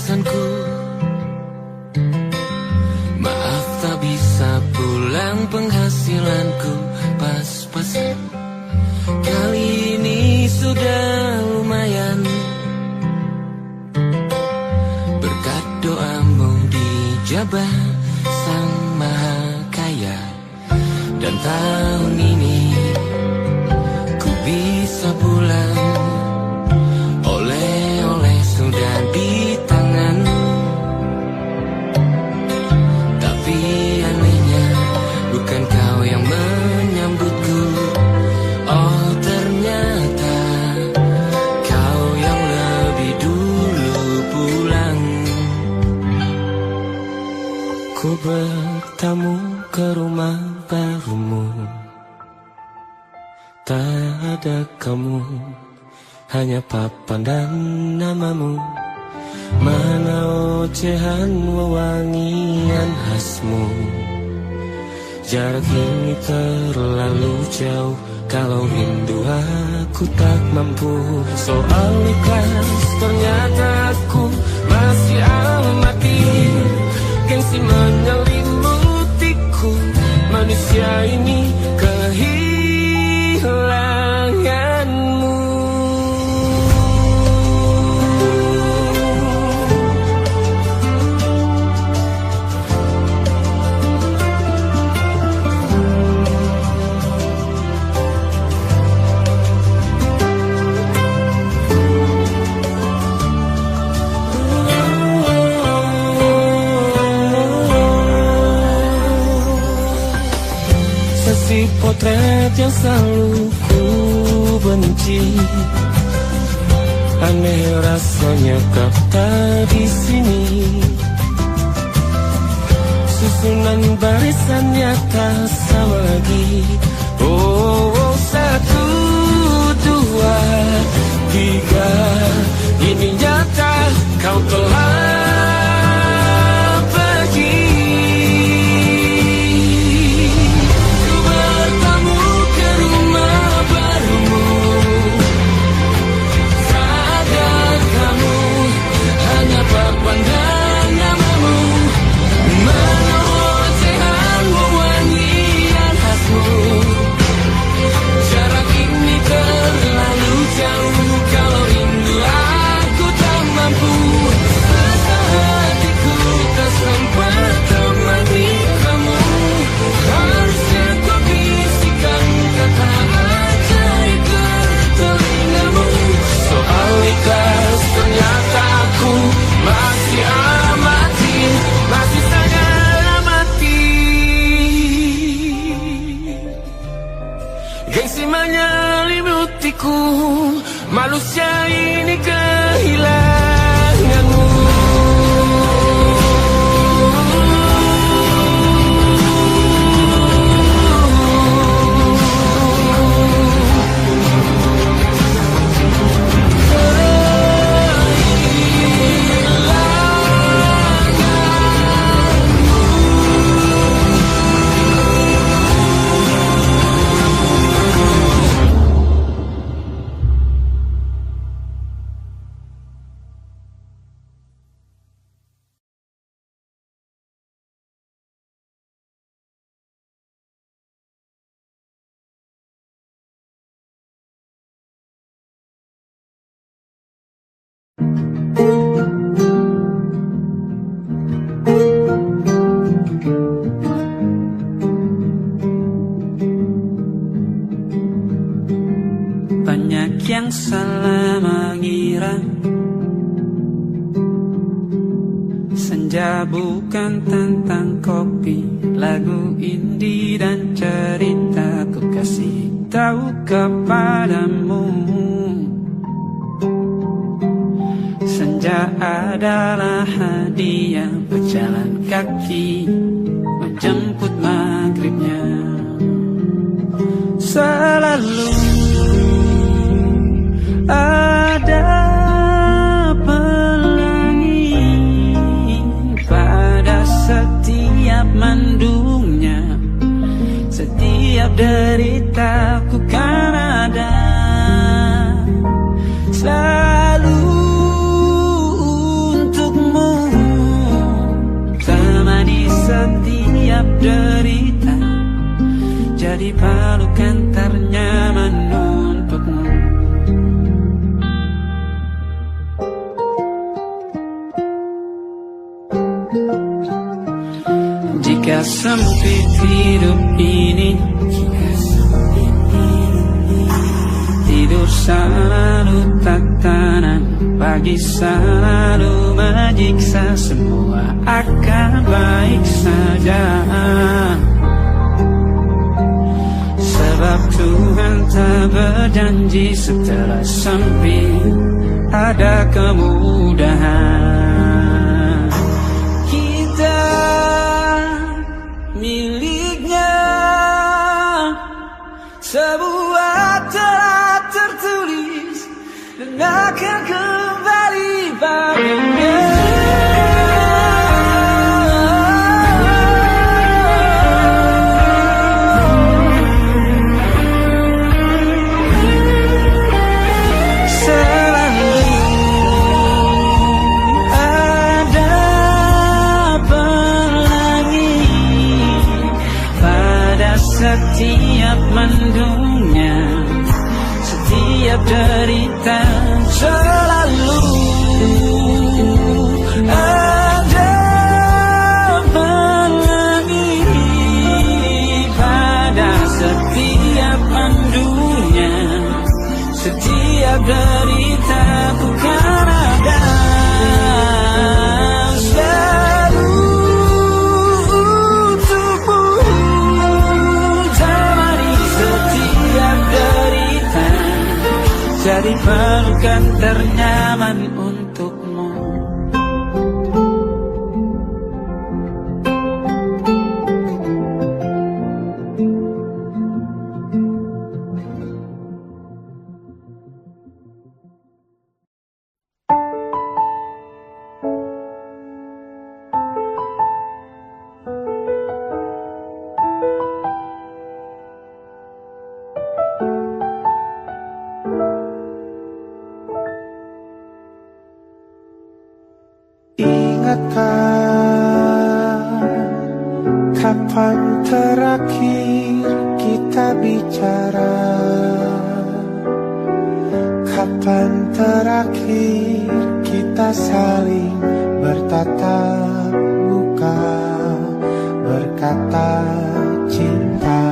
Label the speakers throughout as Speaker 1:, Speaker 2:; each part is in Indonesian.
Speaker 1: pesanku. Maaf tak bisa pulang, penghasilanku pas-pasan. Kali ini sudah lumayan, berkat doamu dijabah Sang Maha Kaya. Dan tahun ini ku bisa pulang, oleh-oleh sudah di tangan. Tapi anehnya bukan kau yang menyambutku. Oh ternyata kau yang lebih dulu pulang. Ku bertamu ke rumah barumu, tak ada kamu, hanya papan dan namamu. Mana ocehan wewangian khasmu. Jarak ini terlalu jauh, kalau rindu aku tak mampu. Soal ikhlas ternyata aku masih amati. Gengsi menyelimutiku, manusia ini kehilanganmu. Si potret yang selalu ku benci, aneh rasanya kau tak di sini. Susunan barisannya tak sama lagi. Oh, oh, 1, 2, 3, ini nyata kau telah manusia ini kehilanganmu.
Speaker 2: Banyak yang salah mengira senja bukan tentang kopi, lagu indie dan cerita. Ku kasih tahu kepadamu, senja adalah hadiah berjalan kaki menjemput maghribnya. Selalu ada pelangi pada setiap mendungnya. Setiap deritaku kan ada selalu untukmu. setiap derita, jadi pelukan ternyaman untukmu. Jika sempit hidup ini, tidur selalu tatanan, pagi selalu menyiksa, semua akan baik saja. Sebab Tuhan tak berjanji setelah sempit ada kemudahan. Kita miliknya, sebuah telah tertulis dan akan kembali padanya. Selalu ada pelangi pada setiap mendungnya, setiap derita. Selalu ada pelangi pada setiap mendungnya, setiap derita ku kan ada. Selalu untukmu, temani setiap derita, jadi pelukan ternyaman untukmu.
Speaker 3: Ingatkah kapan terakhir kita bicara? Kapan terakhir kita saling bertatap muka, berkata cinta?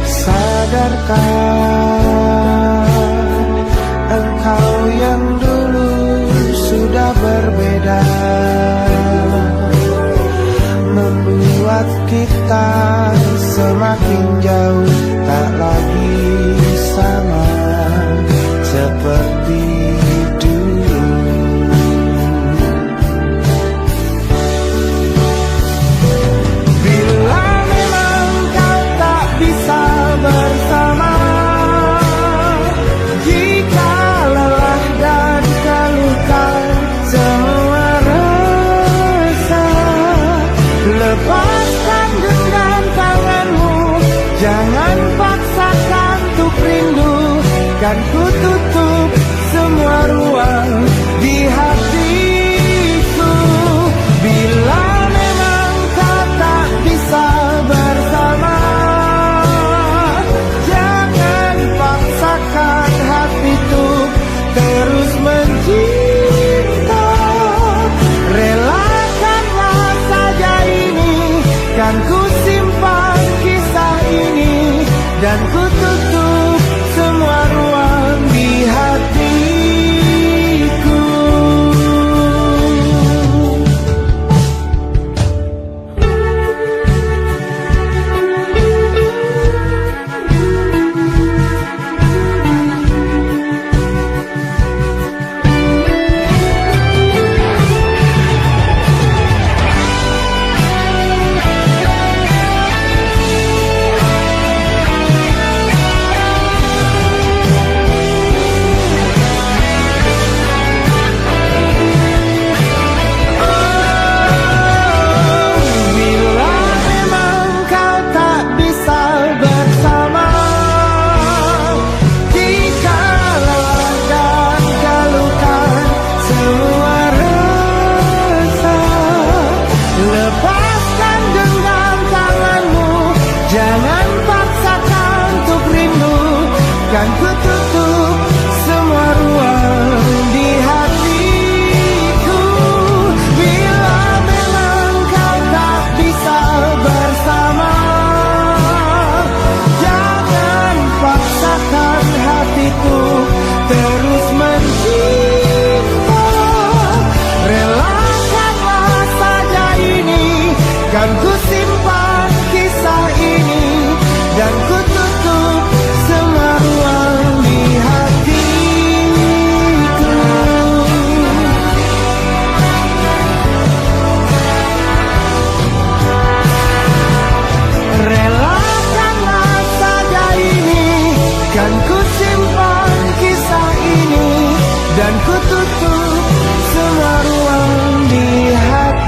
Speaker 3: Sadarkah engkau yang dulu sudah berbeda, membuat kita semakin jauh, tak lagi sama seperti dulu. Bila memang kau tak bisa bersama, jika lelah dan terluka semua rasa, lepaskan genggam tanganmu, jangan paksakan untuk rindu, kan ku tutup semua ruang di hatiku. Bila memang kau tak bisa bersama, jangan paksakan hatiku terus mencinta. Relakanlah saja ini, kan ku simpan kisah ini, dan ku tutup semua ruang di hatiku. kan ku tutup semua ruang di hatiku. Bila memang kau tak bisa bersama, jangan paksakan hatiku terus mencinta. Relakanlah saja ini, kan ku simpan kisah ini, dan ku tutup semua ruang di hatiku. Relakanlah saja ini, kan ku simpan kisah ini, dan ku tutup semua ruang di hatiku.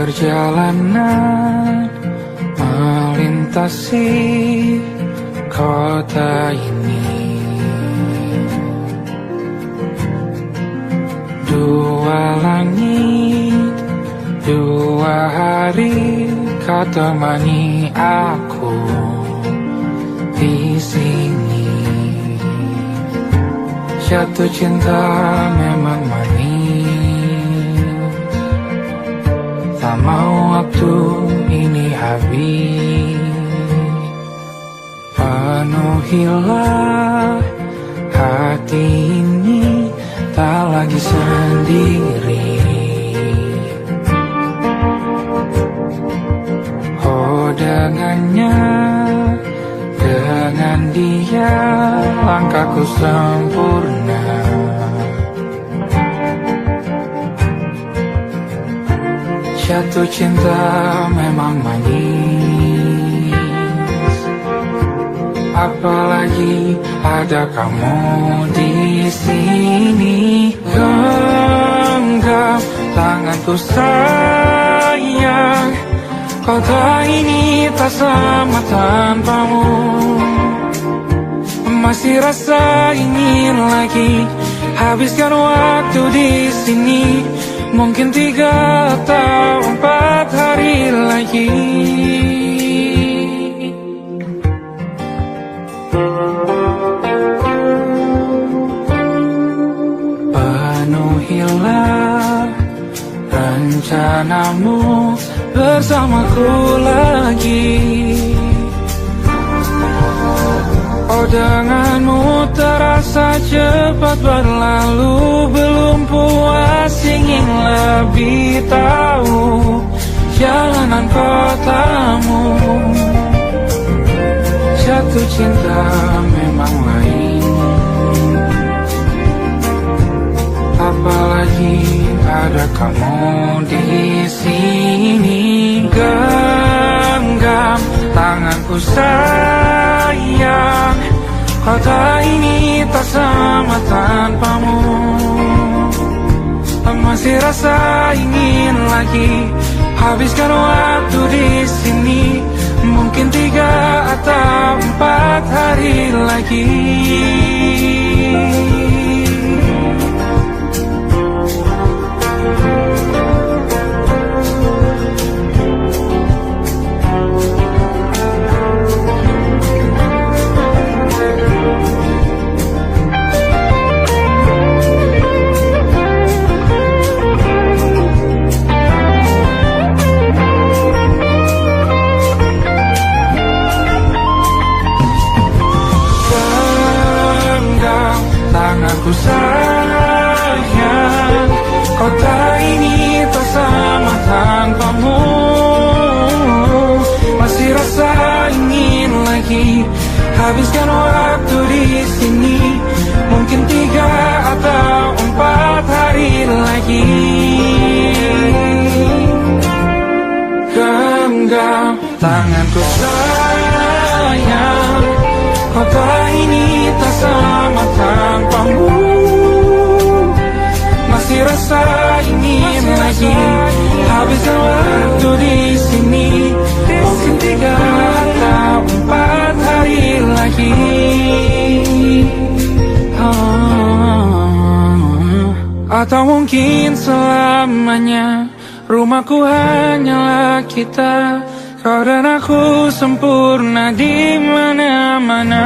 Speaker 2: Perjalanan melintasi kota ini, dua langit, dua hari kau temani aku di sini. Jatuh cinta memang manis, tak mau waktu ini habis. Penuhilah hati ini, tak lagi sendiri. Oh dengannya, dengan dia langkahku sempurna. Jatuh cinta memang manis, apalagi ada kamu di sini. Genggam tanganku sayang, kota ini tak sama tanpamu. Masih rasa ingin lagi habiskan waktu di sini. Mungkin 3 atau 4 hari lagi. Penuhilah rencanamu bersamaku lagi. Oh denganmu terasa cepat berlalu, belum puas ingin lebih tahu jalanan kotamu. Jatuh cinta memang lain, apalagi ada kamu di sini. Genggam tanganku sayang, kota ini tak sama tanpamu. Masih rasa ingin lagi habiskan waktu di sini. Mungkin 3 atau 4 hari lagi. Tanganku sayang, kota ini tak sama tanpamu. Masih rasa ingin lagi habiskan waktu di sini. Mungkin 3 atau 4 hari lagi. Genggam tanganku sayang, kota ini tak sama tanpamu. Masih Atau mungkin selamanya rumahku hanyalah kita, kau dan aku sempurna di mana-mana.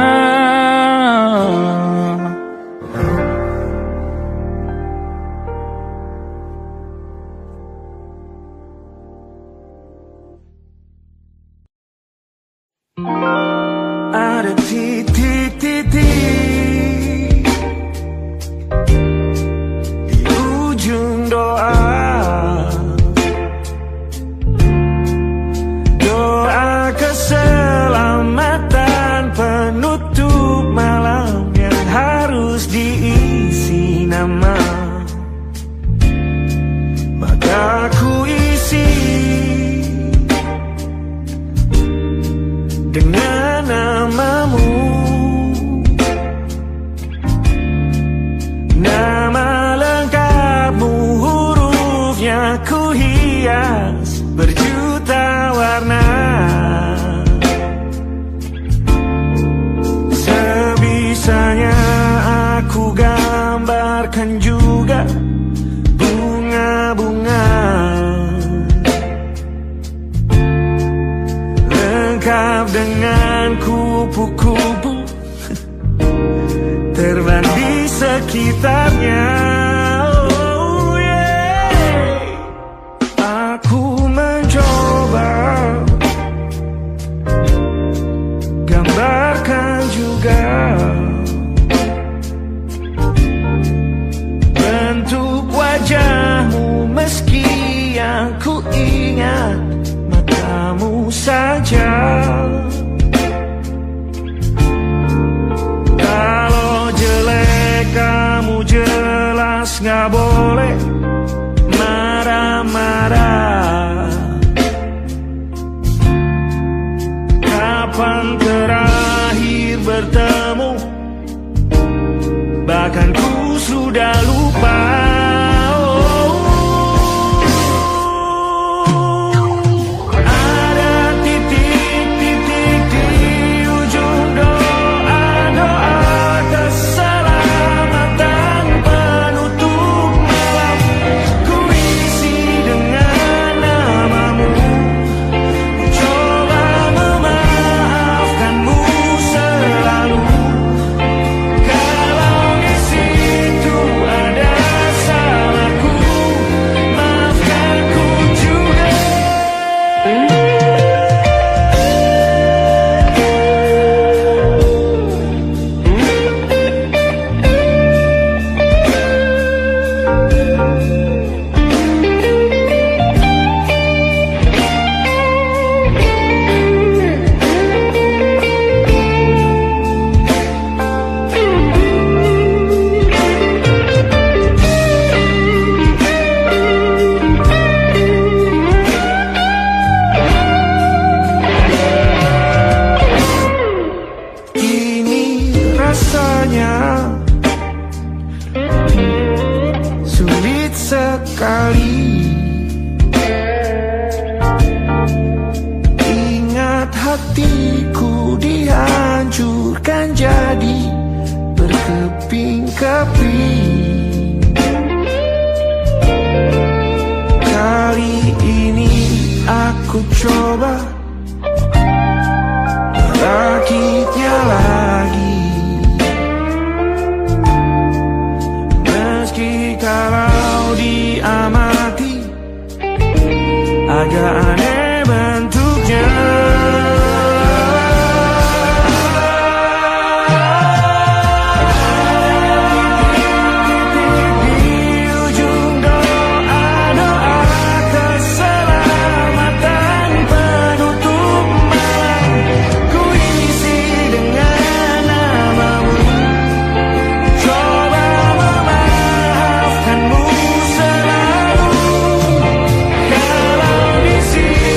Speaker 3: Ada titik-titik di ujung doa, doa keselamatan penutup malam yang harus diisi nama. Maka ku isi dengan namamu, nama lengkapmu, hurufnya ku hias berjuta warna. Sebisanya aku gambarkan juga bunga-bunga lengkap dengan kupu-kupu terbang di sekitarnya. Oh yeah. Aku mencoba gambarkan juga bentuk wajahmu, meski yang ku ingat matamu saja. Kalau jelek kamu jelas gak boleh marah-marah. Kapan terakhir bertemu, bahkan ku sudah lupa. Sulit sekali ingat hatiku dihancurkan jadi berkeping-keping. Kali ini aku coba merakitnya lagi. Meski kalau diamati agak aneh bentuknya. See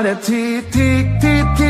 Speaker 3: pada titik-titik.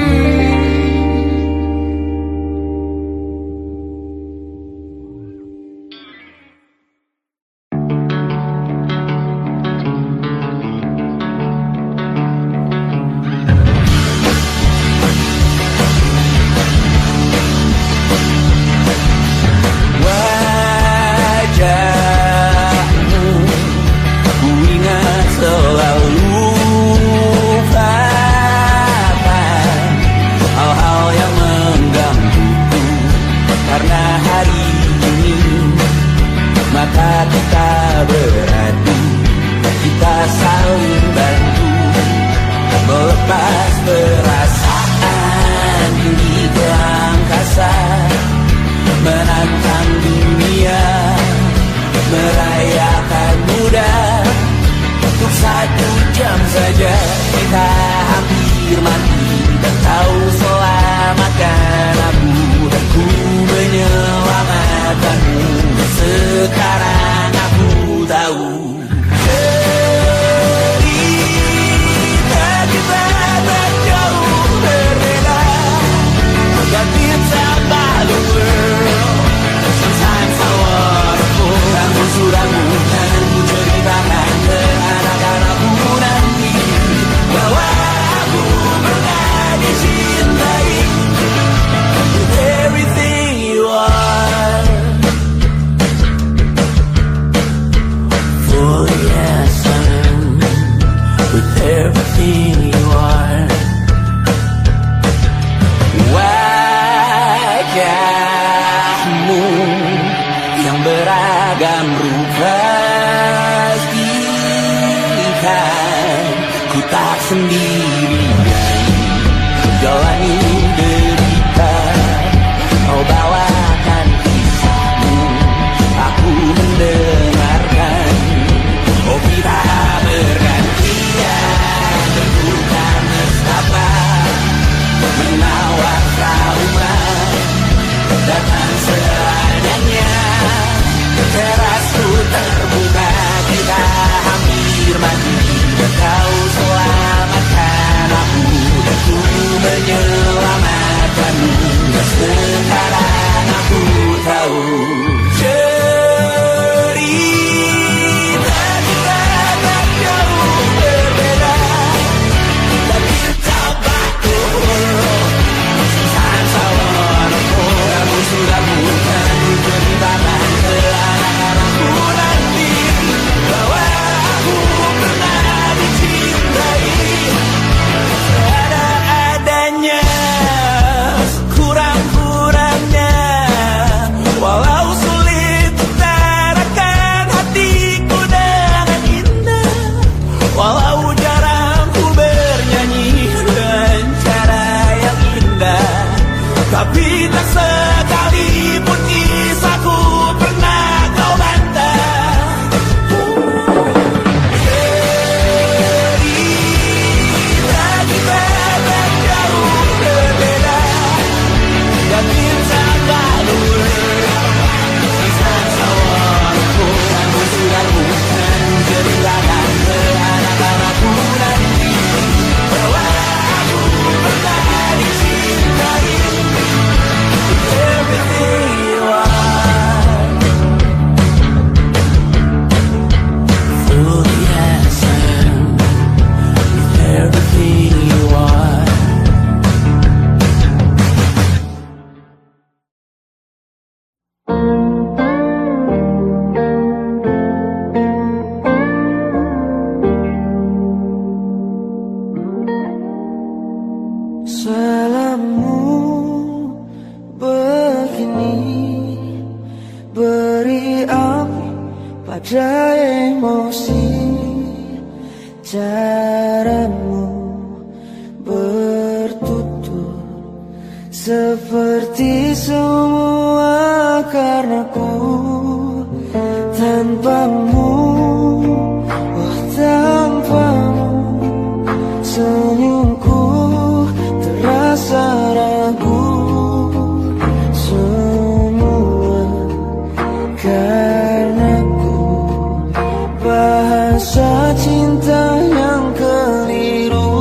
Speaker 1: Bahasa cinta yang keliru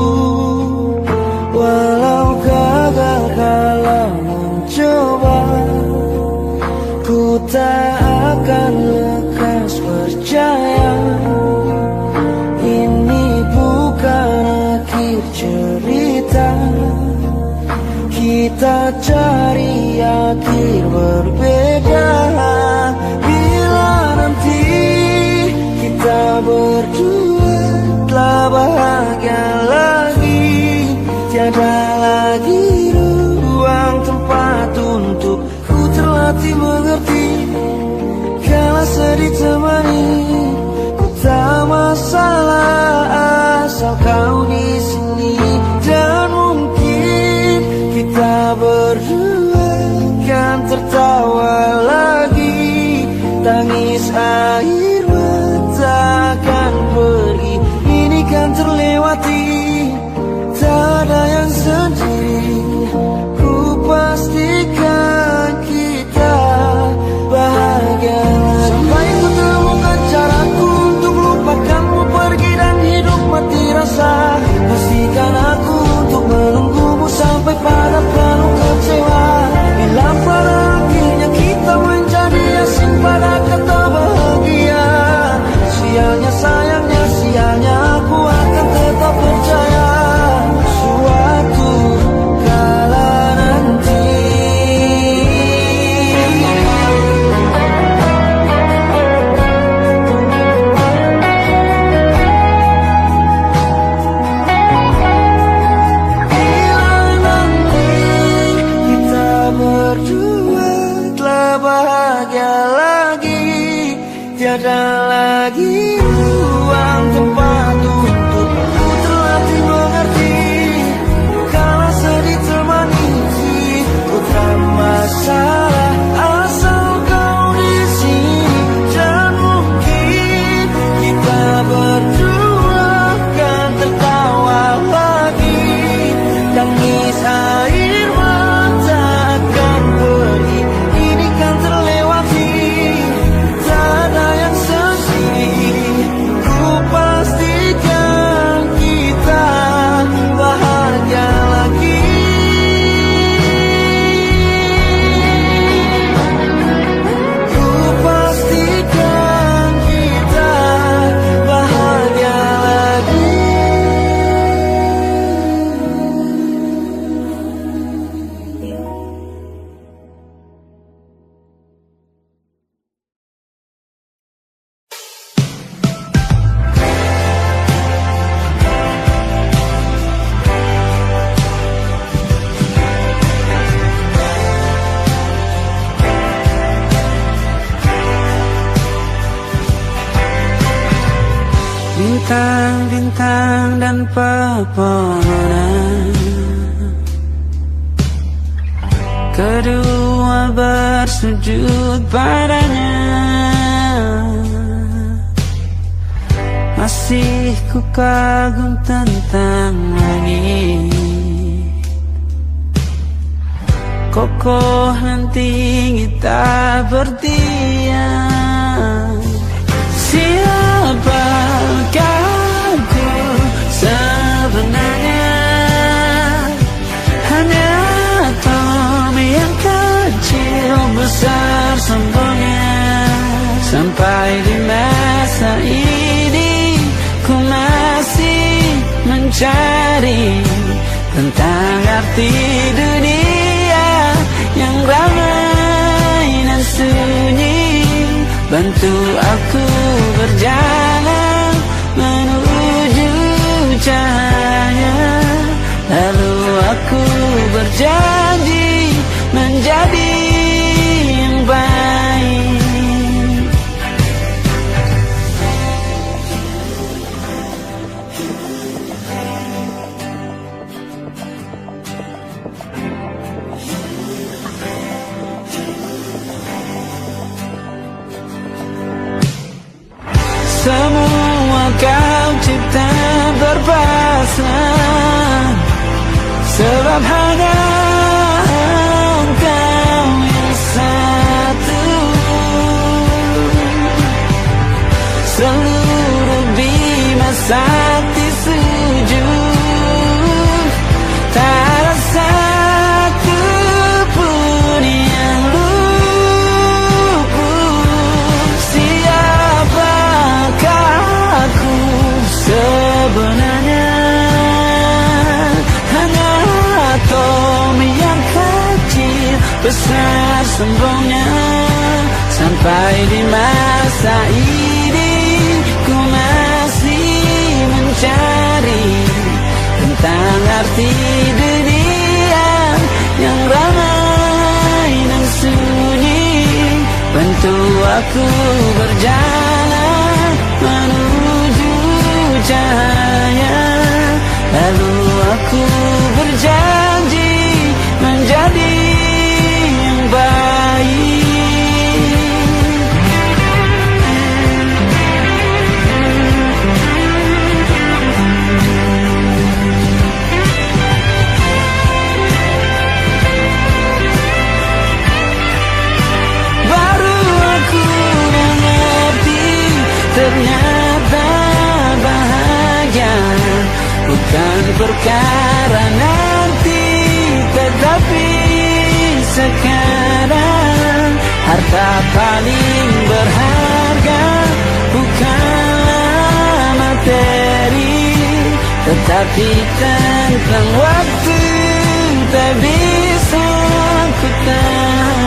Speaker 1: Kita cari akhir berbeda. Bila nanti kita berdua telah bahagia lagi, tiada lagi ruang tempat untuk ku terlatih mengerti. Kala sedih temani, ku tak masalah asal kau di sini. Dan mungkin kita berdua kan tertawa lagi, tangis air mata akan pergi, ini kan terlewati. Tak ada yang sendiri, ku pastikan kita bahagia lagi. Sampai ku temukan caraku untuk lupakanmu pergi dan hidup mati rasa. Pastikan aku untuk menunggumu sampai pada penuh kecewa. Bila pada akhirnya kita menjadi asing pada kata bahagia, sialnya sayangnya sialnya aku akan tetap percaya suatu kala nanti. Berdua telah bahagia lagi, tiada lagi ruang tempat untuk ku terlatih mengerti. Kala sedih temani, ku tak masalah asal kau di sini. Dan mungkin kita berdua kan tertawa lagi, tangis air mata akan pergi, ini kan terlewati. Tak ada yang sendiri, ku pastikan kita bahagia lagi. Ku pastikan kita bahagia lagi. Bintang-bintang dan pepohonan, kedua bersujud padanya. Masih ku kagum tentang langit, kokoh dan tinggi tak berdiam. Siapakah aku sebenarnya? Hanya atom yang kecil besar sombongnya. Sampai di masa ini ku masih mencari tentang arti dunia yang ramai dan sunyi. Bantu aku berjalan menuju cahaya, lalu aku berjanji menjadi yang baik. Semua kau cipta berpasang, sebab hanya engkau yang satu. Seluruh bima sakti sujud, tak ada satu pun yang luput. Siapakah aku sebenarnya? Hanya atom yang besar sombongnya. Sampai di masa ini ku masih mencari tentang arti dunia yang ramai dan sunyi. Bantu aku berjalan menuju cahaya, lalu aku berjanji menjadi yang baik. Baru aku mengerti ternyata bahagia bukan perkara nanti, tetapi sekarang. Harta paling berharga bukanlah materi, tetapi tentang waktu tak bisa ku tahan.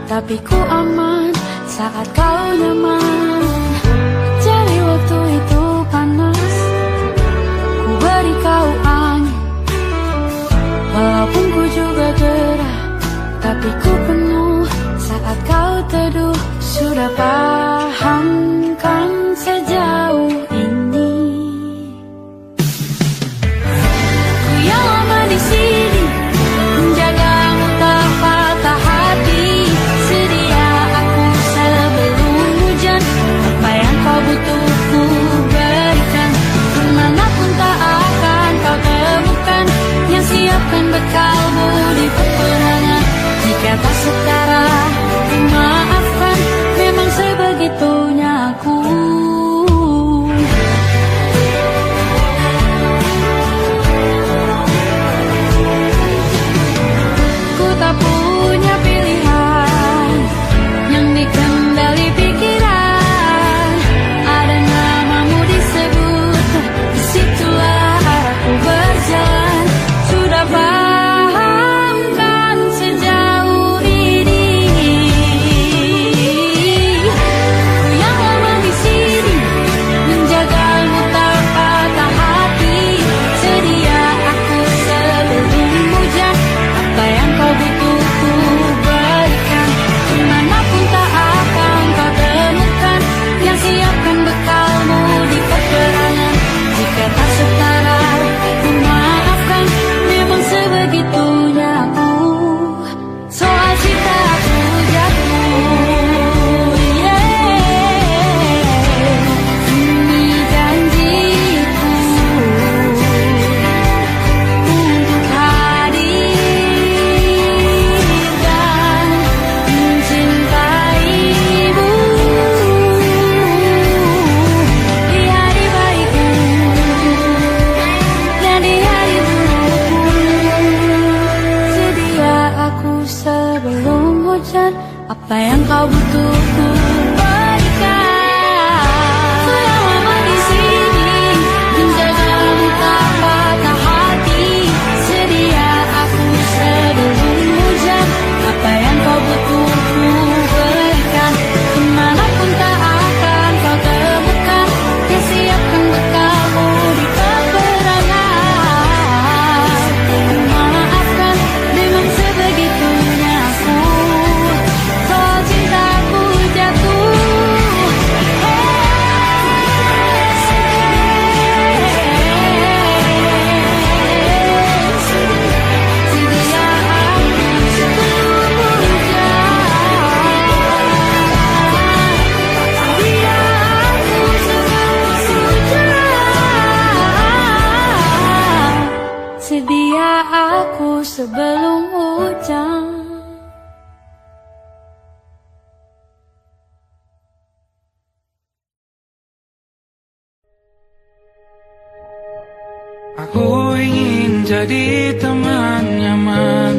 Speaker 4: Tapi ku aman saat kau nyaman. Jadi waktu itu panas, ku beri kau angin. Walaupun ku juga gerah, tapi ku penuh saat kau teduh. Sudah paham kan sejauh ini? Ku yang lama di sini menjagamu tak patah hati. Butuh ku berikan, kemanapun tak akan kau temukan yang siapkan bekalmu di peperangan. Jika tak setara, ku maafkan, memang sebegitunya aku. Ku tak punya pilihan yang dikendali pikiran. Sudah paham kan sejauh ini? Ku yang lama di sini menjagamu tak patah hati. Sedia aku sebelum hujan, apa yang kau butuh ku berikan. Kemanapun tak akan kau temukan yang siapkan bekalmu di peperangan. Jika tak setara, ku maafkan, memang sebegitunya aku. Soal cinta aku jatuh, ini janjiku untuk hadir dan mencintaimu di hari baikku dan di hari burukku. Sedia aku sebelum hujan, apa yang kau butuh ku berikan. Ku yang lama di sini menjagamu tak patah hati. Sedia aku sebelum hujan, apa yang kau butuh ku berikan. Kemanapun tak akan kau temukan yang siapkan bekalmu di peperangan. Maafkan, memang sebegitunya aku. Soal cintaku jatuh. sebelum hujan.
Speaker 2: Aku ingin jadi teman nyaman,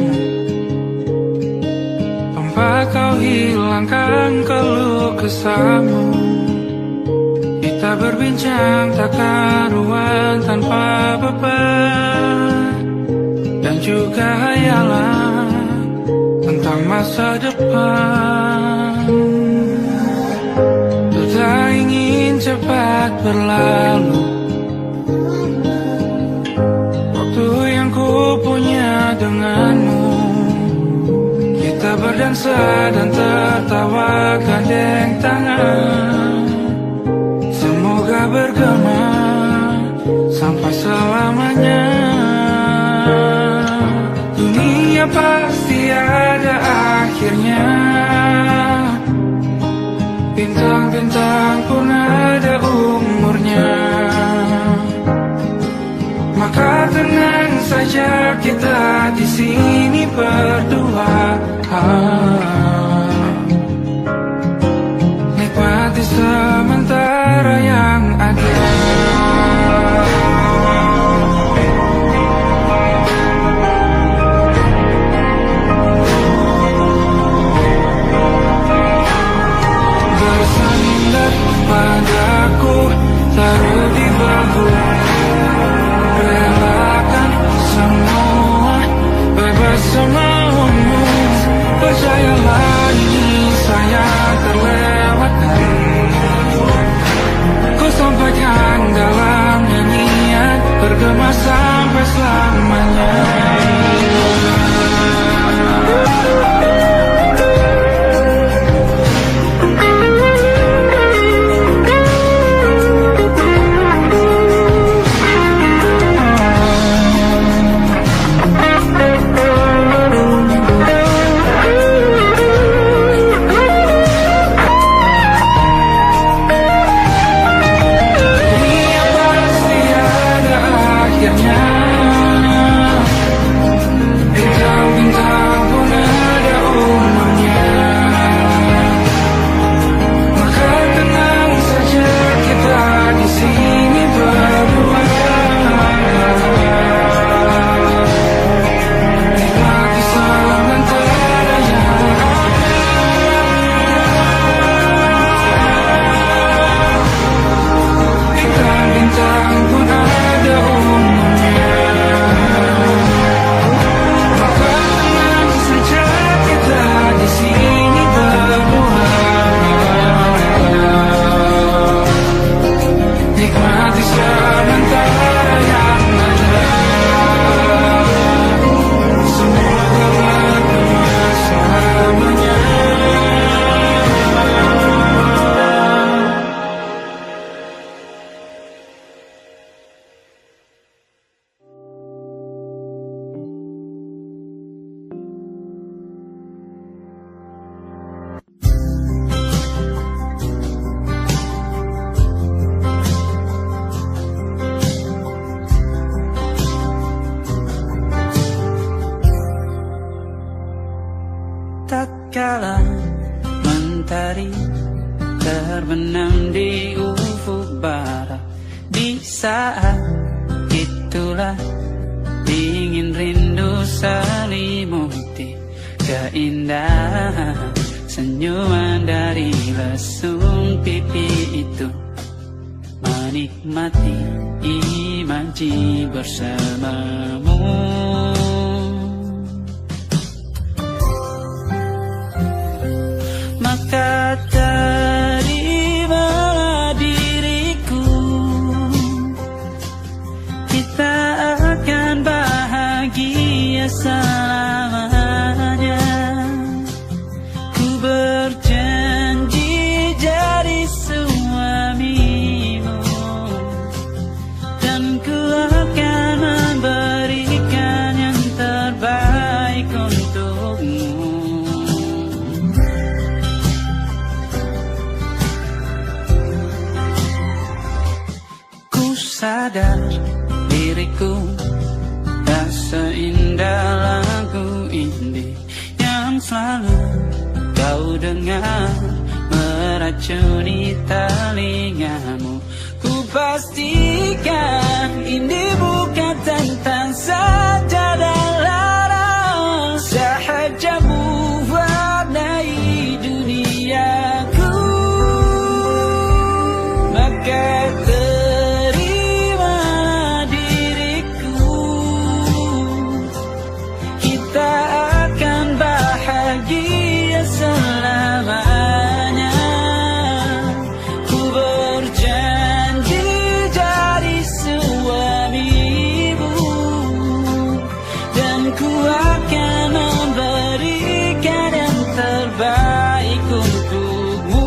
Speaker 2: tempat kau hilangkan keluh kesahmu. Kita berbincang tak karuan tanpa beban, dan juga hayalan tentang masa depan. Ku tak ingin cepat berlalu waktu yang ku punya denganmu. Kita berdansa dan tertawa gandeng tangan, semoga bergema sampai selamanya. Dunia pasti ada akhirnya, bintang-bintang pun ada umurnya. Maka tenang saja kita di sini berdua, nikmati sementara yang ada. Bersandar padaku, taruh di bahu, relakan semua, bebas semaumu. Percayalah ini saya terlewatkan, ku sampaikan dalam nyanyian, bergema sampai selamanya.
Speaker 5: Tatkala mentari terbenam di ufuk barat, di saat itulah ingin rindu selimuti keindahan senyuman dari lesung pipi itu, menikmati imaji bersamamu. Maka terimalah diriku, kita akan bahagia selamanya. Ku berjanji jadi suamimu, dan ku akan memberikan yang terbaik untukmu. Sadar diriku tak seindah yang meracuni telingamu. Ku pastikan ini bukan tentang saja dan lara, sahajamu warnai duniaku. Maka terima diriku, kita akan bahagia selamanya. Ku berjanji jadi suamimu, dan ku akan memberikan yang terbaik untukmu.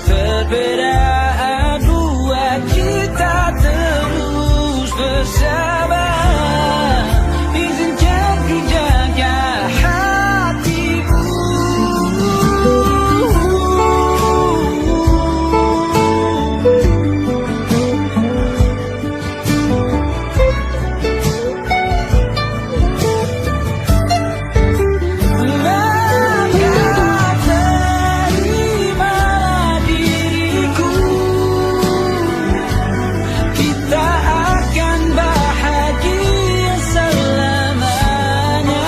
Speaker 5: Perbedaan buat kita terus bersama. Izinkan ku jaga hatimu. Maka terimalah diriku, kita akan bahagia selamanya.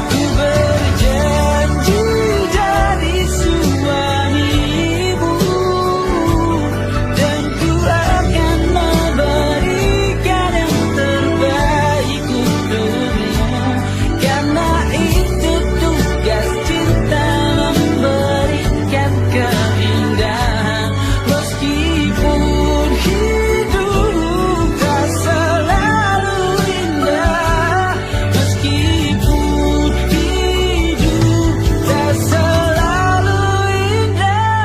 Speaker 5: Ku berjanji jadi suamimu, dan ku akan memberikan yang terbaik untukmu. Karena itu tugas cinta, memberikan keindahan. Meskipun hidup tak selalu indah, meskipun hidup tak selalu indah.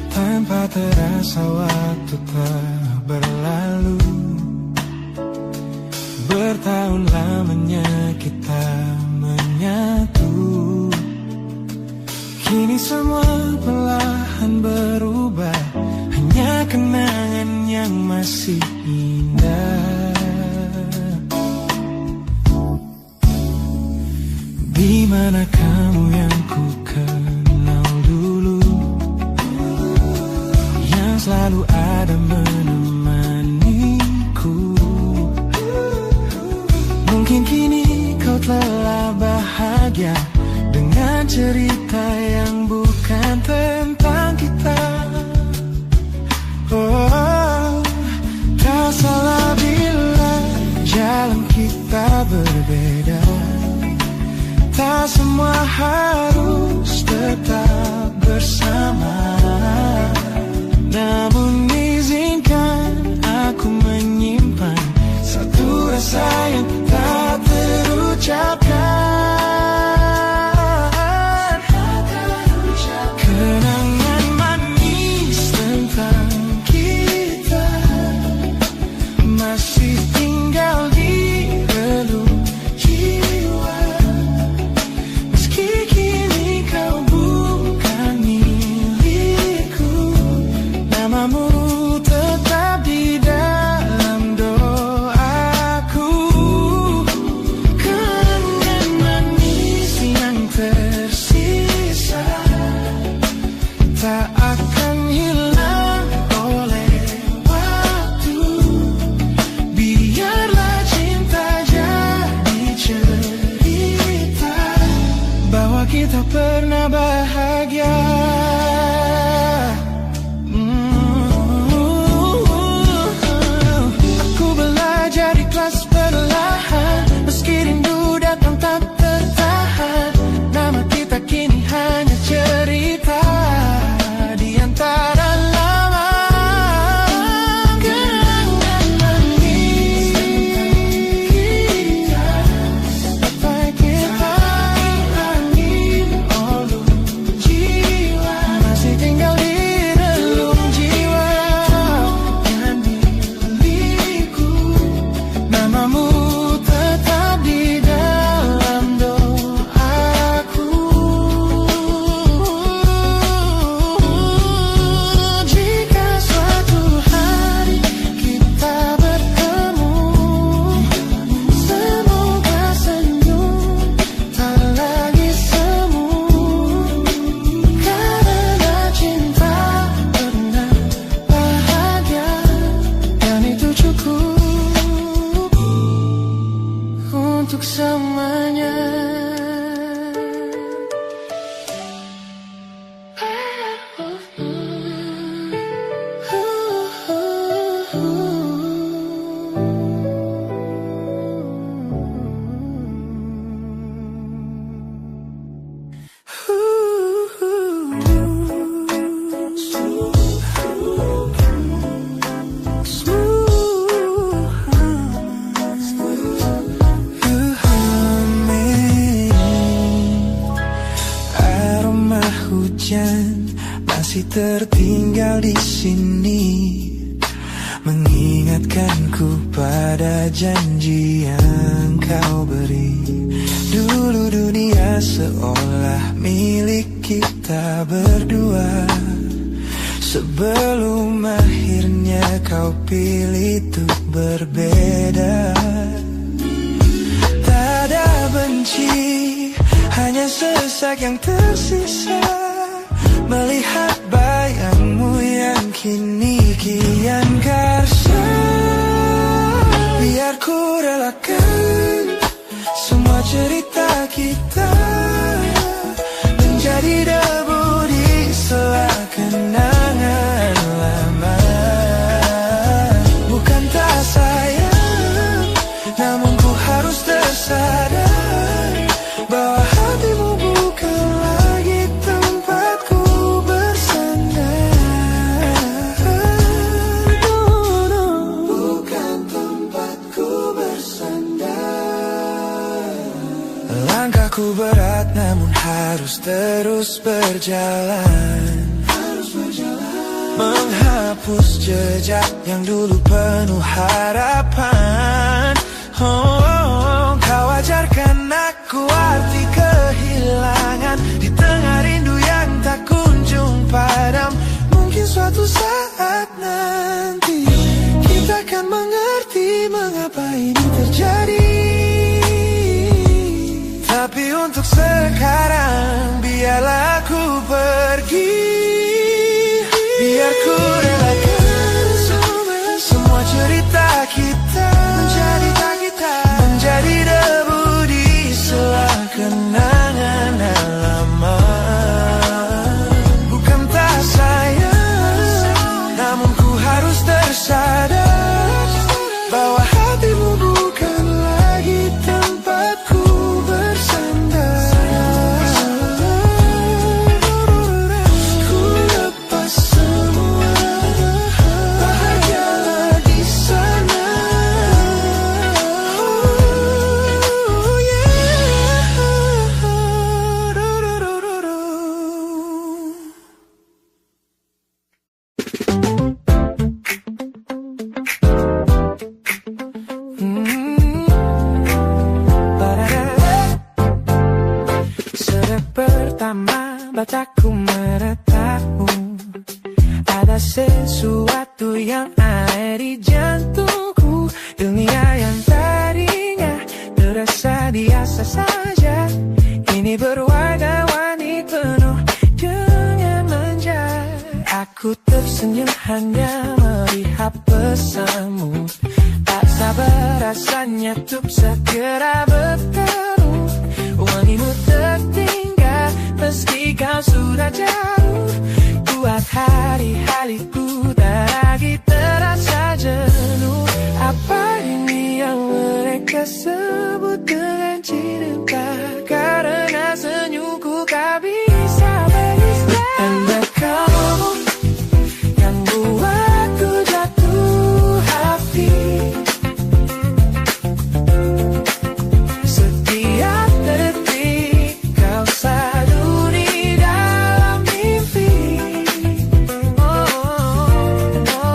Speaker 3: Tanpa terasa waktu telah berlalu, bertahun lamanya kita menyatu. Kini semua perlahan berubah, hanya kenangan yang masih indah. Di mana kamu yang ku kenal dulu, yang selalu ada menemaniku. Mungkin kini kau telah bahagia dengan cerita yang bukan tentang kita. Oh, tak salah bila jalan kita berbeda. Tak semua harus tetap bersama. Namun izinkan aku menyimpan satu rasa yang tak terucapkan. Kenangan manis tentang kita masih tinggal di relung jiwa. Meski kini tertinggal di sini, mengingatkanku pada janji yang kau beri. Dulu dunia seolah milik kita berdua, sebelum akhirnya kau pilih untuk berbeda. Tak ada benci, hanya sesak yang tersisa, melihat bayangmu yang kini kian karsa. Biar ku relakan semua cerita kita menjadi debu di sela kenangan lama. Bukan tak sayang, namun ku harus tersadar bahwa hatimu bukan lagi tempatku bersandar. Bukan tempatku bersandar. Langkahku berat namun harus terus berjalan, menghapus jejak yang dulu penuh harapan. Kau ajarkan aku arti kehilangan di tengah rindu yang tak kunjung padam. Mungkin suatu saat nanti kita akan mengerti mengapa ini terjadi. Tapi untuk sekarang biarlah aku pergi. Biar ku relakan semua cerita kita menjadi debu di sela kenangan lama. Bukan tak sayang, namun ku harus tersadar bahwa hatimu bukan lagi tempatku bersandar. Ku lepas semua, bahagialah di sana. Oh yeah. Sejak pertama mataku menatapmu, ada sesuatu yang ada di jantungku. Dunia yang tadinya terasa biasa saja, ini berwarna-warni penuh dengan manja. Aku tersenyum hanya melihat pesanmu, tak sabar rasanya untuk segera bertemu. Wangimu tertinggal meski kau sudah jauh, buat hari-hariku tak lagi terasa jenuh. Apa ini yang mereka sebut dengan cinta? Karena senyumku tak bisa beristirahat. Anda kamu yang buatku jatuh hati. Setiap detik kau selalu di dalam mimpi. Oh, oh, oh.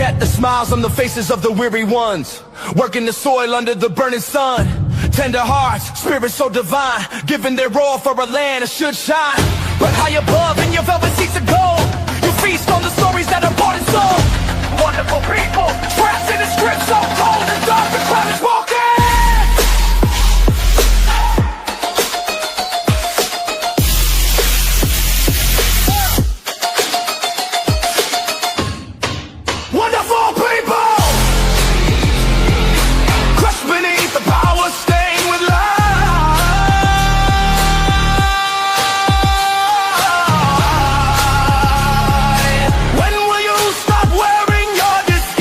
Speaker 6: set the smiles on the faces of the weary ones, working the soil under the burning sun. Tender hearts, spirits so divine, giving their all for a land that should shine. But high above in your velvet seats of gold, you feast on the stories that are bought and sold. Wonderful people, trapped in a script so cold and dark, the crowd is walking. Wonderful people, crushed beneath the power, stained with light. When will you stop wearing your disguise?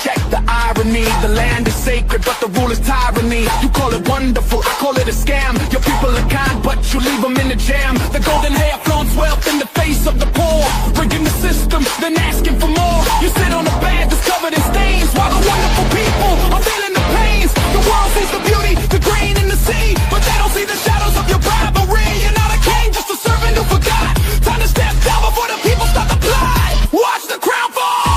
Speaker 6: Check the irony, the land is sacred, but the rule is tyranny. You call it wonderful, I call it a scam. Your people are kind, but you leave them in the jam. The golden hair flaunts wealth in the face of the poor, rigging the system, then asking for more. You sit on a bed that's covered in stains, while the wonderful people are feeling the pains. The world sees the beauty, the grain in the sea, but they don't see the shadows of your bribery. You're not a king, just a servant who forgot. Time to step down before the people start to plot. Watch the crown fall.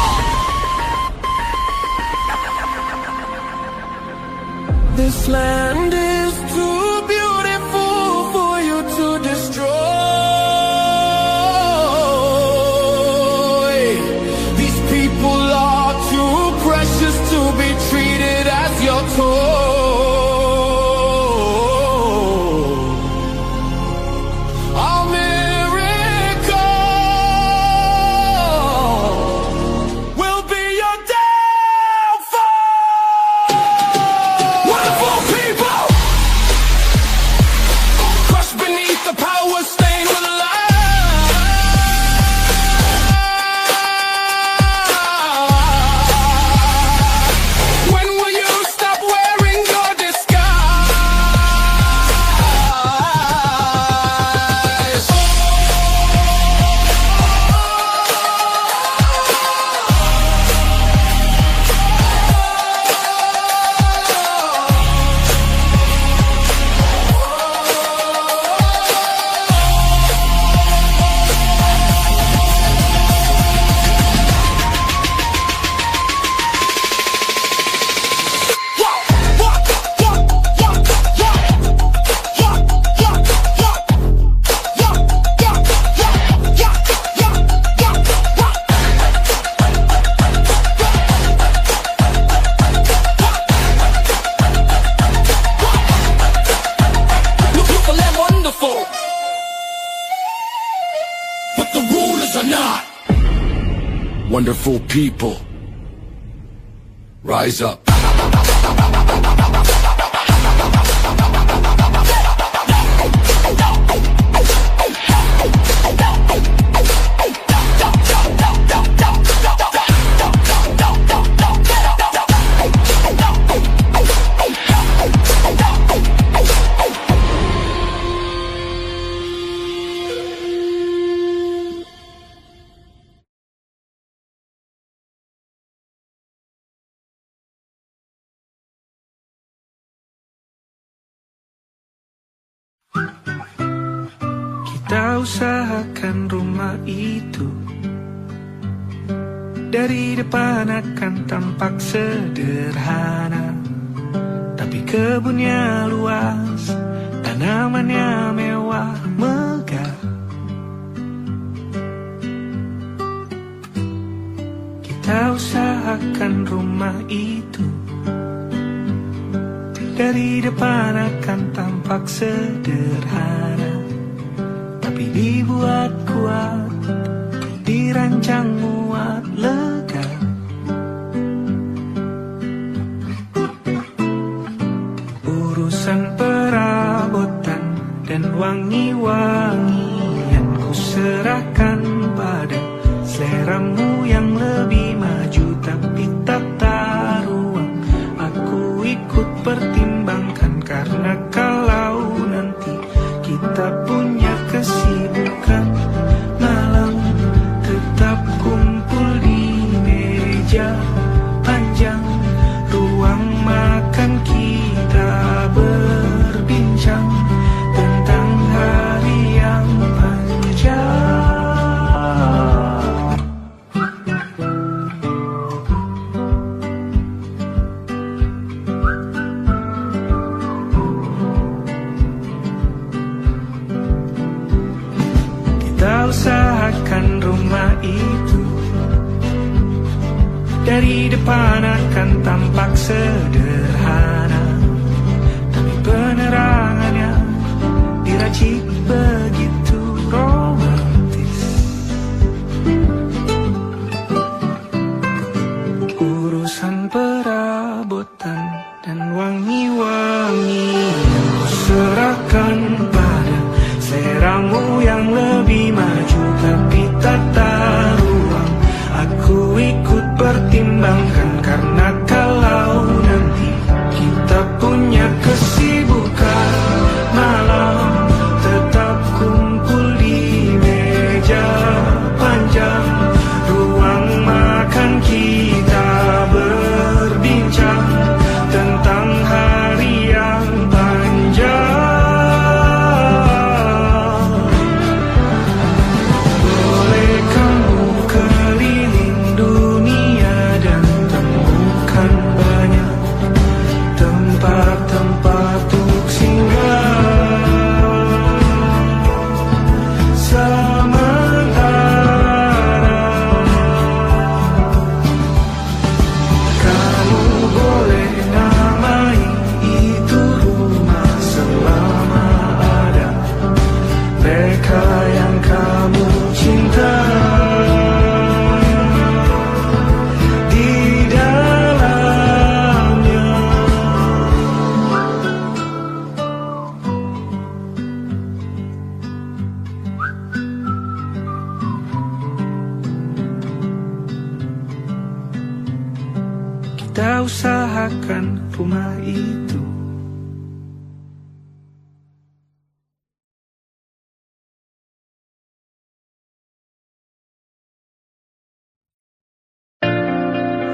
Speaker 1: This land is too beautiful for you to destroy.
Speaker 6: These people are too precious to be treated as your toy. Our miracle will be your downfall. Wonderful people, crushed beneath the power, stained with light. When will you stop wearing your disguise? Beautiful and wonderful, but the rulers are not. Wonderful people, rise up.
Speaker 3: Kita usahakan rumah itu dari depan akan tampak sederhana, tapi kebunnya luas, tanamannya mewah megah. Kita usahakan rumah itu dari depan akan tampak sederhana, tapi dibuat kuat, dirancang muat lega. Urusan perabotan dan wangi-wangian ku serahkan pada seleramu yang lebih maju, tapi tetap dari depan akan tampak sederhana, tapi penerangannya diracik begitu romantis. Urusan perabotan dan wangi-wangi yang kuserahkan pada seleramu yang lebih maju, tapi tata ruang aku ikut pertimbangkan, karena kalau nanti kita punya kesibukan malam, tetap kumpul di meja panjang ruang makan, kita berbincang tentang hari yang panjang. Boleh kamu keliling dunia dan temukan banyak tempat-tempat untuk singgah. Sementara kamu boleh namai itu rumah selama ada mereka yang kamu cinta di dalamnya. Kita usahakan rumah itu.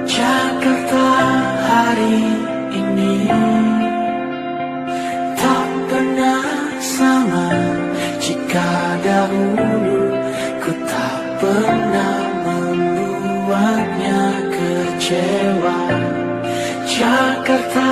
Speaker 3: Jakarta hari ini tak pernah sama. Jika dahulu ku tak pernah membuatnya kecewa. Jakarta